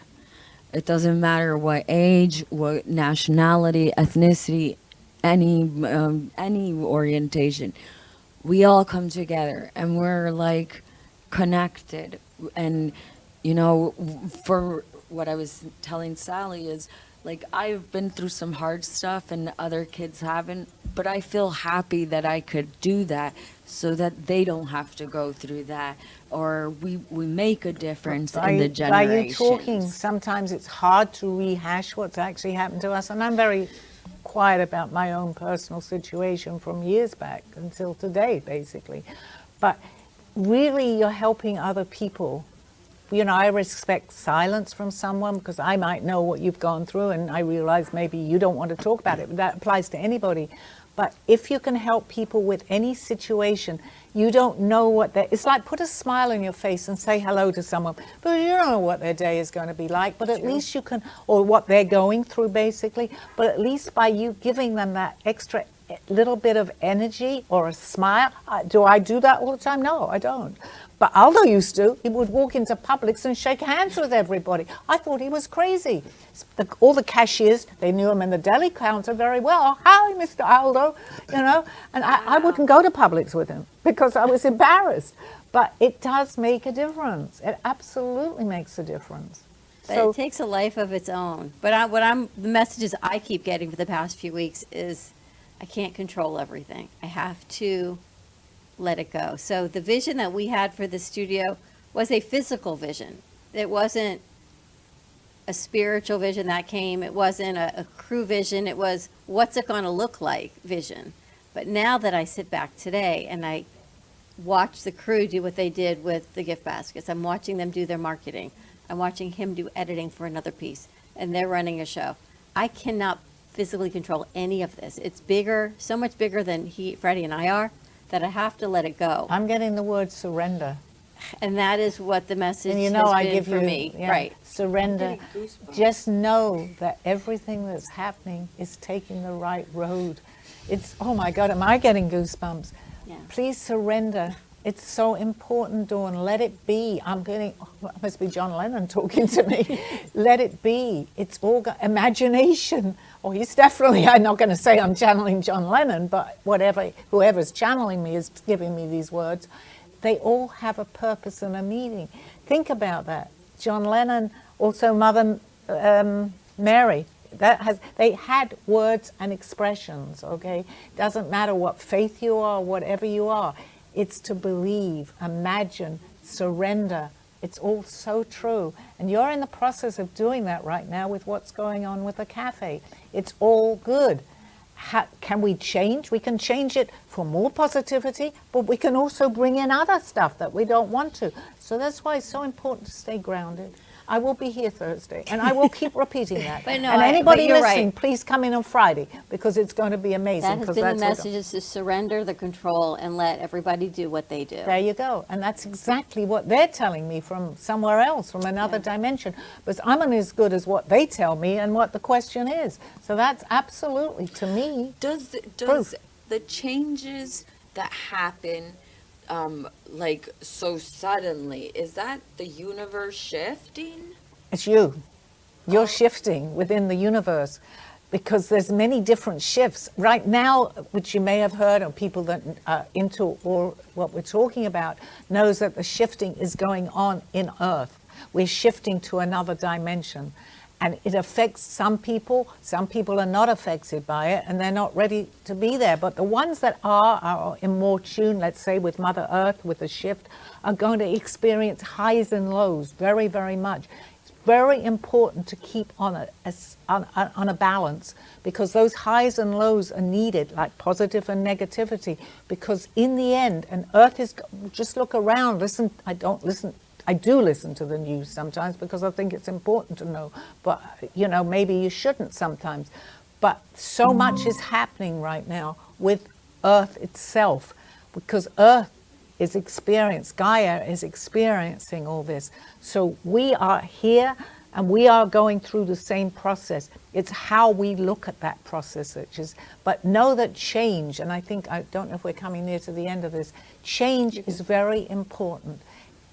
It doesn't matter what age, what nationality, ethnicity, any orientation. We all come together and we're like connected. And for what I was telling Sally is like I've been through some hard stuff and other kids haven't, but I feel happy that I could do that so that they don't have to go through that, or we make a difference in the generations. By you talking, sometimes it's hard to rehash what's actually happened to us, and I'm very quiet about my own personal situation from years back until today, basically. But really, you're helping other people. I respect silence from someone because I might know what you've gone through and I realize maybe you don't want to talk about it, but that applies to anybody. But if you can help people with any situation, you don't know it's like put a smile on your face and say hello to someone, but you don't know what their day is going to be like, but at least you can, or what they're going through basically, but at least by you giving them that extra little bit of energy or a smile. Do I do that all the time? No, I don't. But Aldo used to. He would walk into Publix and shake hands with everybody. I thought he was crazy. All the cashiers, they knew him in the deli counter very well. Hi, Mr. Aldo, And I wouldn't go to Publix with him because I was embarrassed. But it does make a difference. It absolutely makes a difference. But it takes a life of its own. But the messages I keep getting for the past few weeks is I can't control everything. I have to let it go. So the vision that we had for the studio was a physical vision. It wasn't a spiritual vision that came. It wasn't a crew vision. It was what's it going to look like vision. But now that I sit back today and I watch the crew do what they did with the gift baskets, I'm watching them do their marketing. I'm watching him do editing for another piece, and they're running a show. I cannot physically control any of this. It's bigger, so much bigger than Freddie and I are, that I have to let it go. I'm getting the word surrender. And that is what the message And you has know, I been give for you me. yeah, Right. surrender. Just know that everything that's happening is taking the right road. It's, oh my God, am I getting goosebumps? Yeah. Please surrender. It's so important, Dawn. Let it be. I'm getting, oh, it must be John Lennon talking to me. Let it be. It's all imagination. Oh, he's definitely, I'm not going to say I'm channeling John Lennon, but whoever's channeling me is giving me these words. They all have a purpose and a meaning. Think about that. John Lennon, also Mother Mary, they had words and expressions, okay? Doesn't matter what faith you are, whatever you are. It's to believe, imagine, surrender. It's all so true. And you're in the process of doing that right now with what's going on with the cafe. It's all good. Can we change? We can change it for more positivity, but we can also bring in other stuff that we don't want to. So that's why it's so important to stay grounded. I will be here Thursday, and I will keep repeating that. But no, and anybody but you're listening, right. please come in on Friday, because it's going to be amazing. That has 'cause been the that's what- message, is to surrender the control and let everybody do what they do. There you go. And that's exactly what they're telling me from somewhere else, from another dimension. But I'm only as good as what they tell me and what the question is. So that's absolutely, to me, Does Proof. the changes that happen like so suddenly, is that the universe shifting? it's you. You're shifting within the universe, because there's many different shifts. Right now, which you may have heard, or people that are into or what we're talking about, knows that the shifting is going on in Earth. We're shifting to another dimension. And it affects some people are not affected by it, and they're not ready to be there. But the ones that are in more tune, let's say with Mother Earth, with the shift, are going to experience highs and lows very, very much. It's very important to keep on a balance, because those highs and lows are needed, like positive and negativity, because in the end, and Earth is, just look around, listen, I do listen to the news sometimes because I think it's important to know, but you know, maybe you shouldn't sometimes. But so much is happening right now with Earth itself, because Earth is Gaia is experiencing all this. So we are here and we are going through the same process. It's how we look at that process, which is, but know that change, and I don't know if we're coming near to the end of this, change is very important.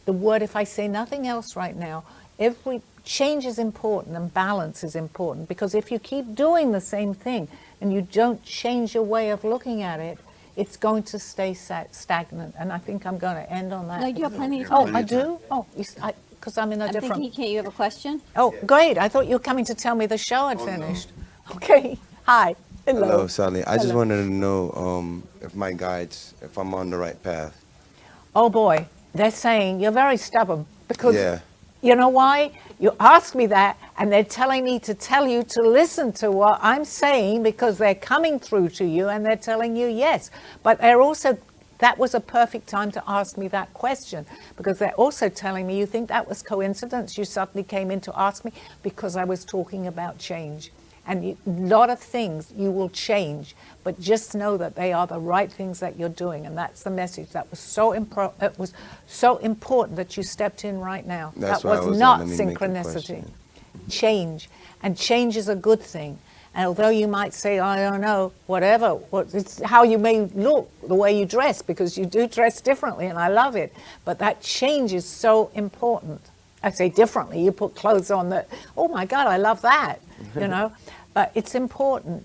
The word, if I say nothing else right now, every change is important and balance is important, because if you keep doing the same thing and you don't change your way of looking at it, it's going to stay stagnant. And I think I'm going to end on that. No, you have plenty of Oh, time. I do? Oh, because I'm in a I'm different... thinking, can't you have a question? Oh, great. I thought you were coming to tell me the show had finished. Okay. Hi. Hello, Sally. I just Hello. wanted to know if my guides, if I'm on the right path. Oh, boy. They're saying you're very stubborn, because Yeah. you know why? You ask me that, and they're telling me to tell you to listen to what I'm saying, because they're coming through to you and they're telling you yes. But they're also, that was a perfect time to ask me that question, because they're also telling me, you think that was coincidence? You suddenly came in to ask me, because I was talking about change. And a lot of things you will change, but just know that they are the right things that you're doing. And that's the message that was it was so important that you stepped in right now. That's that why I was was not let me make the synchronicity. question. Change. And change is a good thing. And although you might say, I don't know, whatever, it's how you may look, the way you dress, because you do dress differently, and I love it. But that change is so important. I say differently, you put clothes on that, oh my God, I love that, you know. But it's important.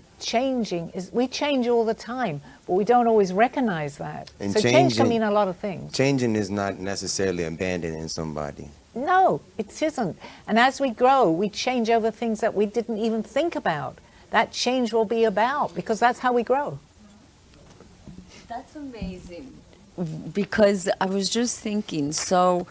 We change all the time, but we don't always recognize that. And so change can changing- mean a lot of things. Changing is not necessarily abandoning somebody. No, it isn't. And as we grow, we change over things that we didn't even think about. That change will be about, because that's how we grow. That's amazing. Because I was just thinking, so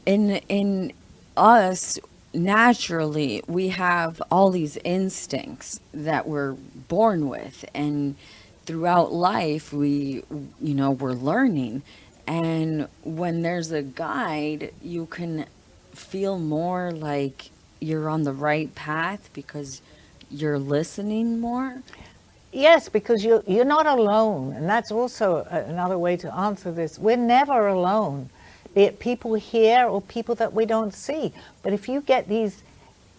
in us, naturally, we have all these instincts that we're born with, and throughout life, we're learning. And when there's a guide, you can feel more like you're on the right path, because you're listening more? Yes, because you're not alone, and that's also another way to answer this. We're never alone, be it people here or people that we don't see. But if you get these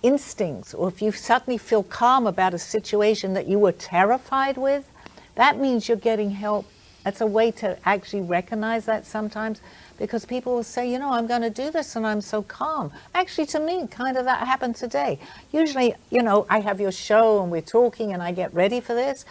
instincts, or if you suddenly feel calm about a situation that you were terrified with, that means you're getting help. That's a way to actually recognize that sometimes, because people will say, I'm going to do this and I'm so calm. Actually, to me, kind of that happened today. Usually, I have your show and we're talking and I get ready for this.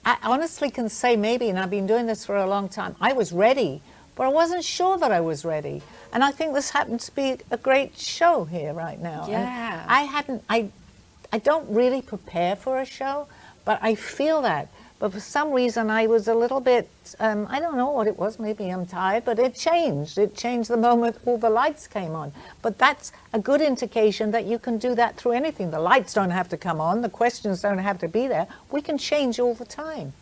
I honestly can say maybe, and I've been doing this for a long time, I was ready, but I wasn't sure that I was ready. And I think this happened to be a great show here right now. Yeah. And I don't really prepare for a show, but I feel that. But for some reason, I was a little bit, I don't know what it was, maybe I'm tired, but it changed. It changed the moment all the lights came on. But that's a good indication that you can do that through anything. The lights don't have to come on, the questions don't have to be there. We can change all the time.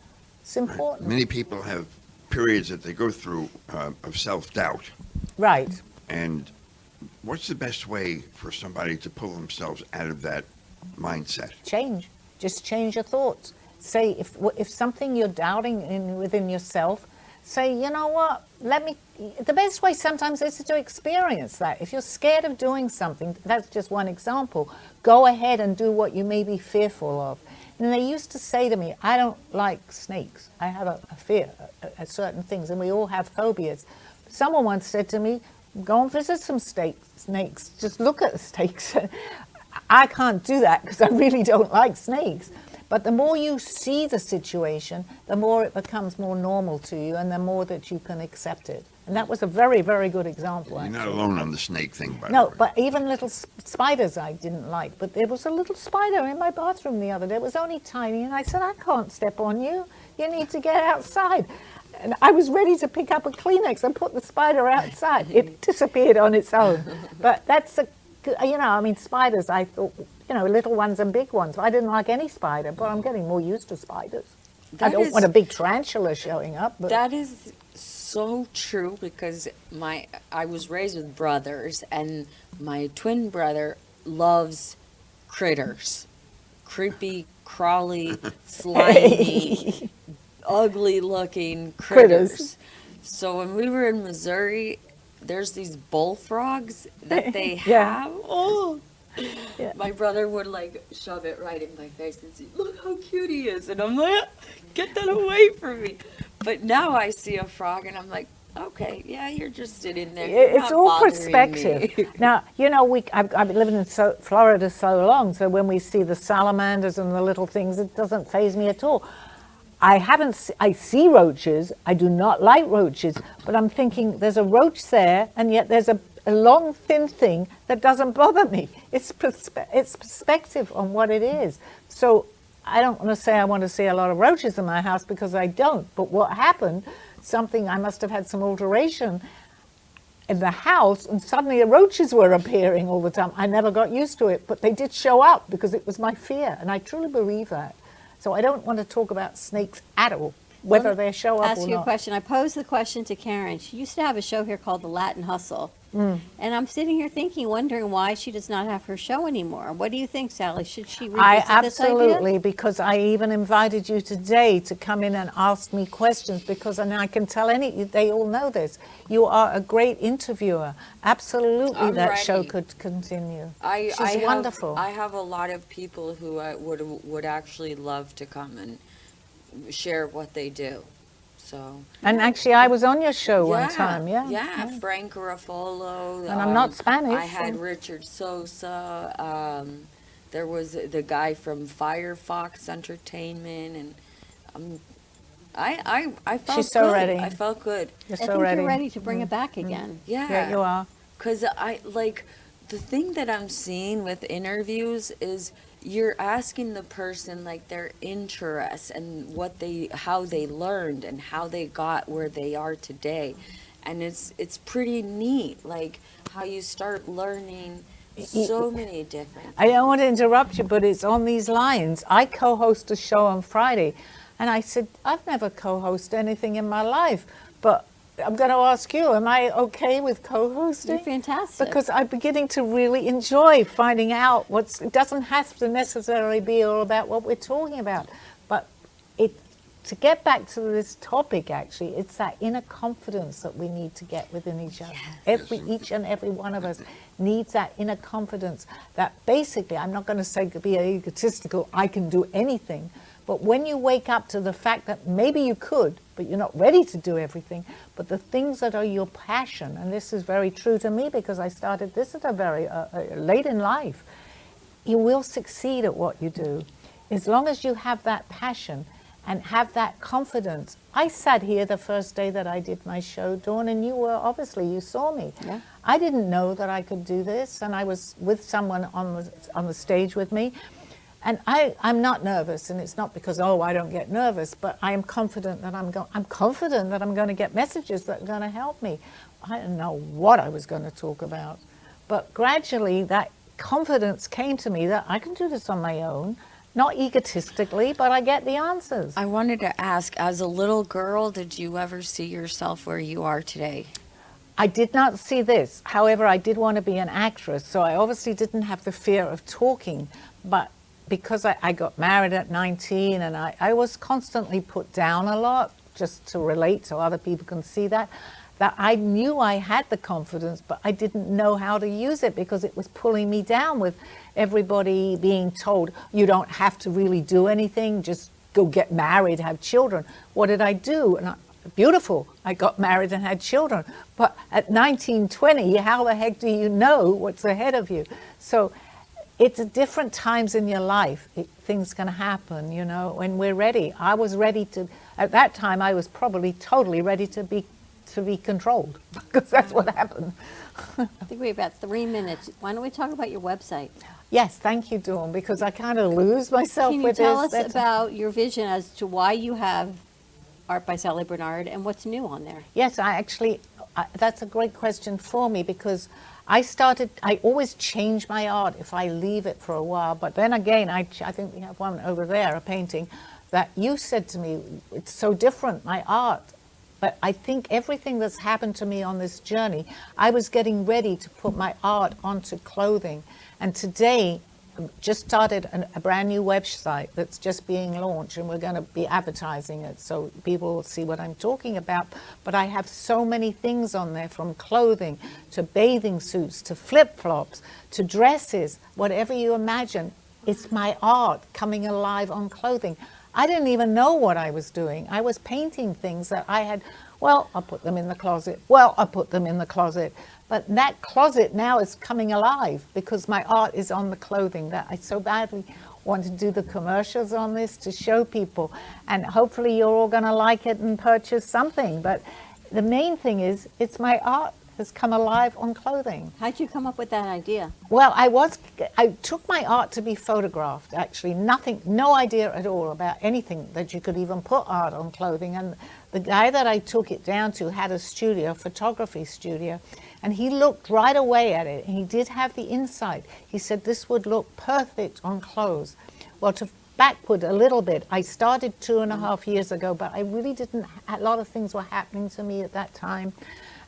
It's important. Many people have periods that they go through of self-doubt. Right. And what's the best way for somebody to pull themselves out of that mindset? Change. Just change your thoughts. Say, if something you're doubting within yourself, say, you know what, the best way sometimes is to experience that. If you're scared of doing something, that's just one example, go ahead and do what you may be fearful of. And they used to say to me, I don't like snakes. I have a fear of certain things, and we all have phobias. Someone once said to me, go and visit some snakes, just look at the snakes. I can't do that because I really don't like snakes. But the more you see the situation, the more it becomes more normal to you and the more that you can accept it. And that was a very, very good example. You're not alone on the snake thing, by the No, way. but even little spiders I didn't like. But there was a little spider in my bathroom the other day. It was only tiny. And I said, I can't step on you. You need to get outside. And I was ready to pick up a Kleenex and put the spider outside. It disappeared on its own. But that's spiders, I thought, little ones and big ones. I didn't like any spider, but I'm getting more used to spiders. I don't want a big tarantula showing up. But That is so true, because I was raised with brothers, and my twin brother loves critters. Creepy, crawly, slimy, ugly looking critters. So when we were in Missouri, there's these bullfrogs that they Yeah. have. Oh, Yeah. my brother would shove it right in my face and say, look how cute he is. And I'm like, get that away from me. But now I see a frog and I'm like, okay, yeah, you're just sitting there. You're It's not all bothering perspective. me. Now, I've been living in Florida so long, so when we see the salamanders and the little things, it doesn't faze me at all. I see roaches. I do not like roaches, but I'm thinking there's a roach there, and yet there's a long, thin thing that doesn't bother me. It's perspective on what it is. So I don't want to say I want to see a lot of roaches in my house, because I don't. But what happened, I must have had some alteration in the house, and suddenly the roaches were appearing all the time. I never got used to it, but they did show up because it was my fear, and I truly believe that. So I don't want to talk about snakes at all, whether they show up Ask or you a not. question. I posed the question to Karen. She used to have a show here called The Latin Hustle. And I'm sitting here wondering why she does not have her show anymore. What do you think, Sally? Should she revisit this idea? Absolutely, because I even invited you today to come in and ask me questions, because, and I can tell they all know this, you are a great interviewer. Absolutely, I'm that show ready. could continue. I She's wonderful. I have a lot of people who I would actually love to come and share what they do. So. And actually, I was on your show one time, Yeah, Frank Ruffalo. And I'm not Spanish. I had Richard Sosa. There was the guy from Firefox Entertainment, and I felt She's so good. ready. I felt good. You're I so think ready. you're ready to bring it back again. Yeah, you are. Because the thing that I'm seeing with interviews is you're asking the person their interests and how they learned and how they got where they are today. And it's pretty neat, how you start learning so many different I don't want to interrupt you, but it's on these lines. I co-host a show on Friday, and I said, I've never co-hosted anything in my life, but I'm going to ask you, am I okay with co-hosting? You're fantastic. Because I'm beginning to really enjoy finding out it doesn't have to necessarily be all about what we're talking about. But to get back to this topic, actually, it's that inner confidence that we need to get within each other. Each and every one of us needs that inner confidence that basically, I'm not going to say to be egotistical, I can do anything. But when you wake up to the fact that maybe you could, but you're not ready to do everything, but the things that are your passion, and this is very true to me because I started this at a very late in life, you will succeed at what you do. As long as you have that passion and have that confidence. I sat here the first day that I did my show, Dawn, and you saw me. Yeah. I didn't know that I could do this, and I was with someone on the stage with me. And I'm not nervous, and it's not because, I don't get nervous, but I am confident that I'm confident that I'm going to get messages that are going to help me. I didn't know what I was going to talk about. But gradually, that confidence came to me that I can do this on my own, not egotistically, but I get the answers. I wanted to ask, as a little girl, did you ever see yourself where you are today? I did not see this. However, I did want to be an actress, so I obviously didn't have the fear of talking. But because I got married at 19 and I was constantly put down a lot, just to relate so other people can see that I knew I had the confidence, but I didn't know how to use it because it was pulling me down with everybody being told, you don't have to really do anything, just go get married, have children. What did I do? And beautiful, I got married and had children. But at 19, 20, how the heck do you know what's ahead of you? So it's at different times in your life, things can happen, when we're ready. I was ready to, at that time, I was probably totally ready to be controlled because that's what happened. I think we have about 3 minutes. Why don't we talk about your website? Yes, thank you, Dawn, because I kind of lose myself Can you with tell this. us about your vision as to why you have Art by Sally Bernard and what's new on there? Yes, that's a great question for me because I always change my art if I leave it for a while. But then again, I think we have one over there, a painting, that you said to me, it's so different, my art. But I think everything that's happened to me on this journey, I was getting ready to put my art onto clothing. And today, just started a brand new website that's just being launched, and we're going to be advertising it so people will see what I'm talking about. But I have so many things on there, from clothing to bathing suits to flip-flops to dresses, whatever you imagine. It's my art coming alive on clothing. I didn't even know what I was doing. I was painting things that I had, I'll put them in the closet. I'll put them in the closet. But that closet now is coming alive because my art is on the clothing. That I so badly want to do the commercials on this to show people. And hopefully you're all going to like it and purchase something. But the main thing is, it's my art has come alive on clothing. How'd you come up with that idea? Well, I took my art to be photographed, actually. No idea at all about anything that you could even put art on clothing. And the guy that I took it down to had a studio, a photography studio, and he looked right away at it. And he did have the insight. He said this would look perfect on clothes. Well, to backward a little bit, I started 2.5 years ago, but I really didn't, a lot of things were happening to me at that time.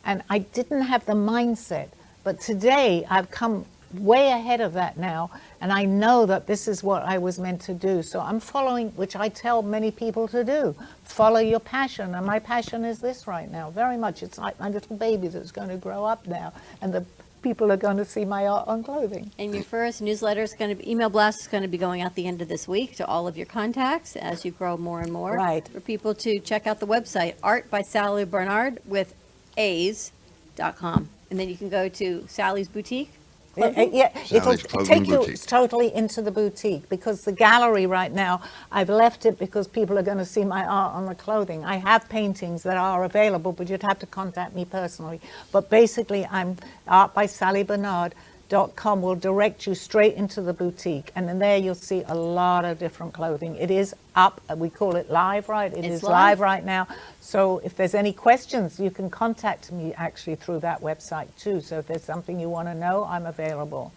And I didn't have the mindset. But today, I've come way ahead of that now, and I know that this is what I was meant to do. So I'm following, which I tell many people to do. Follow your passion, and my passion is this right now, very much. It's like my little baby that's going to grow up now, and the people are going to see my art on clothing. And your first newsletter is going to be, email blast is going to be going out the end of this week to all of your contacts as you grow more and more. Right. For people to check out the website, Art by Sally Bernard with A's.com. And then you can go to Sally's Boutique. Yeah, it'll Sally's Clothing take you Boutique. totally into the boutique, because the gallery right now, I've left it because people are going to see my art on the clothing. I have paintings that are available, but you'd have to contact me personally. But basically, I'm artbysallybernard.com will direct you straight into the boutique, and in there you'll see a lot of different clothing. It is up, we call it live, right? It is live right now. So if there's any questions, you can contact me actually through that website too. So if there's something you want to know, I'm available.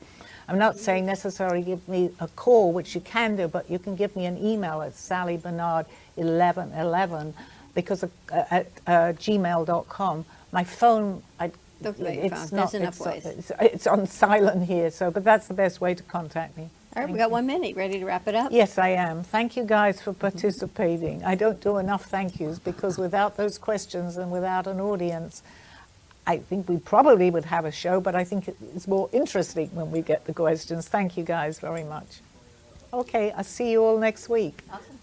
I'm not saying necessarily give me a call, which you can do, but you can give me an email at sallybernard1111 because at gmail.com. My phone, Don't give out your phone. There's enough ways. It's on silent here, but that's the best way to contact me. All right, we got 1 minute. Ready to wrap it up? Yes, I am. Thank you guys for participating. I don't do enough thank yous because without those questions and without an audience, I think we probably would have a show, but I think it's more interesting when we get the questions. Thank you guys very much. Okay, I'll see you all next week. Awesome.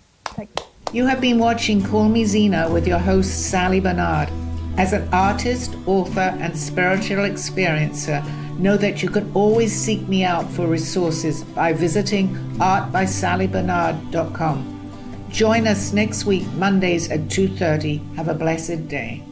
You have been watching Call Me Zena with your host, Sally Bernard. As an artist, author, and spiritual experiencer, know that you can always seek me out for resources by visiting artbysallybernard.com. Join us next week, Mondays at 2:30. Have a blessed day.